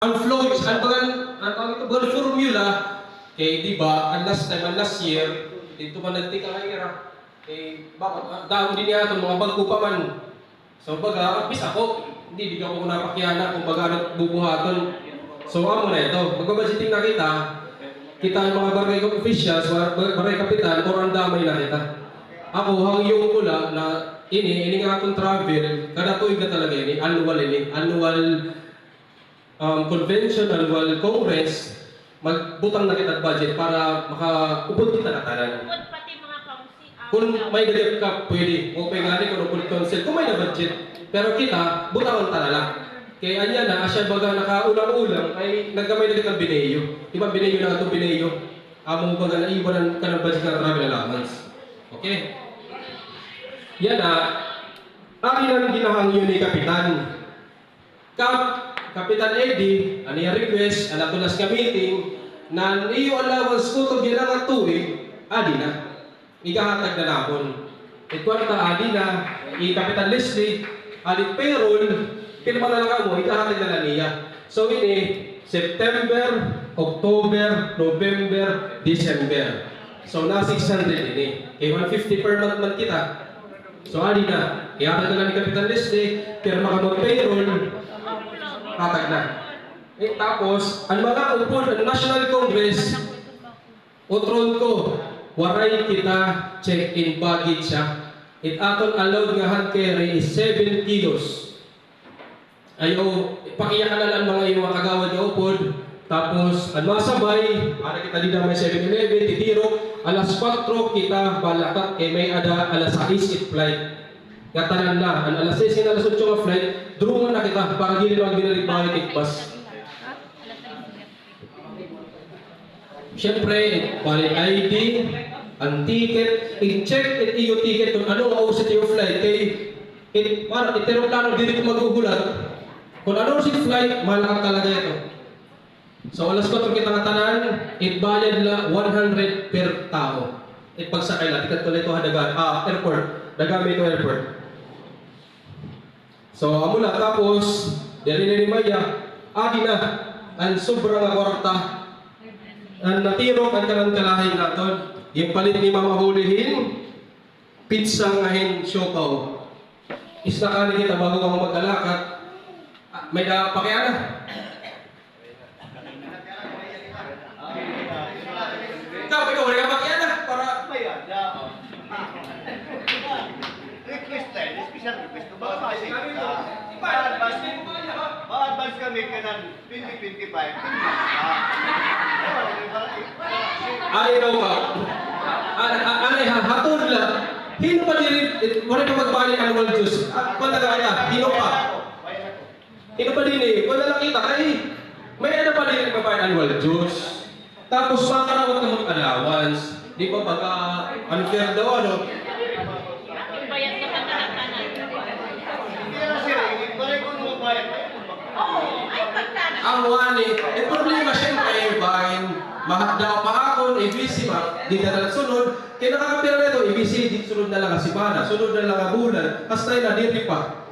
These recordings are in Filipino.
ang flow is, ang bagang formula, di ba, ang last year, dito man nagtika nga daon din niya itong mga bago pa man. So, baga, bis ako, hindi ko napakyana kung baga bubuhaton. So, amo na ito. Magbabudgeting na kita ang mga barangay officials, barangay kapitan, or ang damay na kita. Ako, hangyong mula na ini nga akong travel, kada tuig na talaga annual convention, annual congress, magbutang na kita budget para makaupod kita na tanan. Pati mga council. Kung may dagdag ka, pwede. O pengani kung upod council, kung may na budget. Pero kita, butangon talaga. Kaya anya na, asya baga nakaulang-ulang, ay nagkamay na kitang bineyo. Diba bineyo na itong bineyo? Among baga naiwanan ka ng budget ng travel allowance. Okay? Yan na, akin ang ginahangyo ni Kapitan. Kapitan Eddie, aniya request, anatulas ka meeting, na iyo allowance ko ito bilang ang tuwing, adi na. Ikahatag na napon. Ikwarta, adi na, Kapitan Leslie, adi payroll, pinama na lang mo, ikahatag na niya. So ini, September, October, November, December. So na 600 ini. Kaya 150 per month man kita. So adi na, ihatag na lang ni Kapitan Leslie, pero makamot payroll, hatag na. Tapos, ang mga upod, ang National Congress, utron ko, waray kita check-in baggage siya. It aton allowed nga hand carry is 7 kilos. Ayaw, pakiyakan na lang mga iyong kagawad na upod. Tapos, ang masabay, para kita di na may 7-11, titiro, alas 4 kita balakat, kay may ada alas 6 it flight. Katanan na, ang alas 6 alas 8 nga flight, druman na kita, para gini lang binarik bakit ikbas. Siyempre, valid ID, ang ticket, i-check it iyo ticket kung ano ang usit yung flight. Kaya, para itero plano, dito magugulat. Kung ano usit flight, malakang talaga ito. So, alas 4 kita katanan, it-valid la 100 per tao. Pagsakay na, tikat ko na ito airport. Dagami ito airport. So, amo na, tapos, dali na ni Maya, adi na, ang sobrang kwarta, ang natirok ang kanang kalahin natin, yung palit ni Mama Hulihin, pizza ngahin siopaw. Isna ka kita bago ka magkalakat, may pakiana. Ikaw, wala ka pakiana, para... Request tayo, special request. Ma-advance kami ka ng 2025. Ay, daw ka. Anay ha, hatod lang. Hino pa din, wala pa magbalik ang annual dues. Kung nagkakaya, hino pa. Hino pa din eh. Kung nalang kita, ay, may ano pa din magbabayad annual dues. Tapos, makarawat ka mag-allowance. Di ba baka unfair daw, ano? Bayad ka pa tanan. Hindi na sir, balik ko nung bayad. Oo, ay pagtanan. Ang wani, problema siyempre, bahin, mahagdaw pa ako, ABC, di na lang sunod. Kaya nakakapira na ito, ABC, di sunod na lang ang simana, sunod na lang ang bulan, tas tayo na, di pa.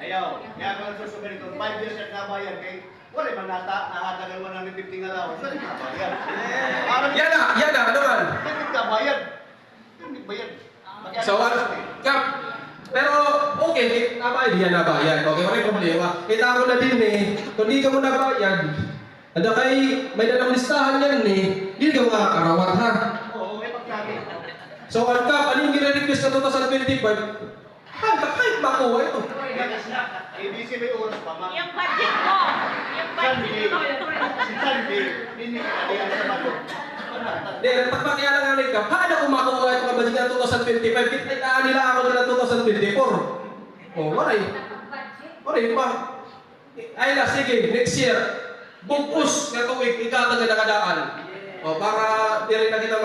Ayaw, kaya ko nagsusumin ito, 5 years na nabayad kay wala man nahatagal mo ng 15 allowance, wala ka bayad. Yan na, ano man? Hindi ka bayad. Hindi bayad. So, Kap, pero okay, nabayad yan nabayad. Okay, wala problema. Kita ko na din eh, kung di ka mo nabayad, ada kay may dalang listahan yan eh, di ka makakarawat ha. Oo, may pagsabi. So, ang Kap, ano yung gina-request na 2025? Hanggang kahit makuha ito. ABC may oras pa, ma. Yung budget mo. Yung budget mo. Si Sandy, hindi ka kaya sa bago. Hindi, nagpapakya lang nga Kap, paano kung makuha ito ka ba na 2025? Kitaan nila ako na 2024. Oh, waray. Waray pa. Ay na, sige, next year, bukos na tuwing ikatagal na kadaan. O, para di rin na kita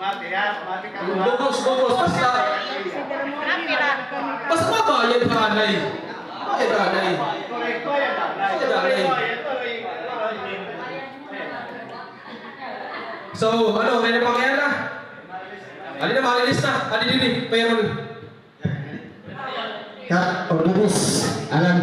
Mati ha, mati ka mo. bukos, basta mabayad ka anay. Bayad ka anay. Correct, bayad na. So, ano, may napakya na? Alin na, malilis na. Alin din, payroll. Kak, Ornamis, Alan.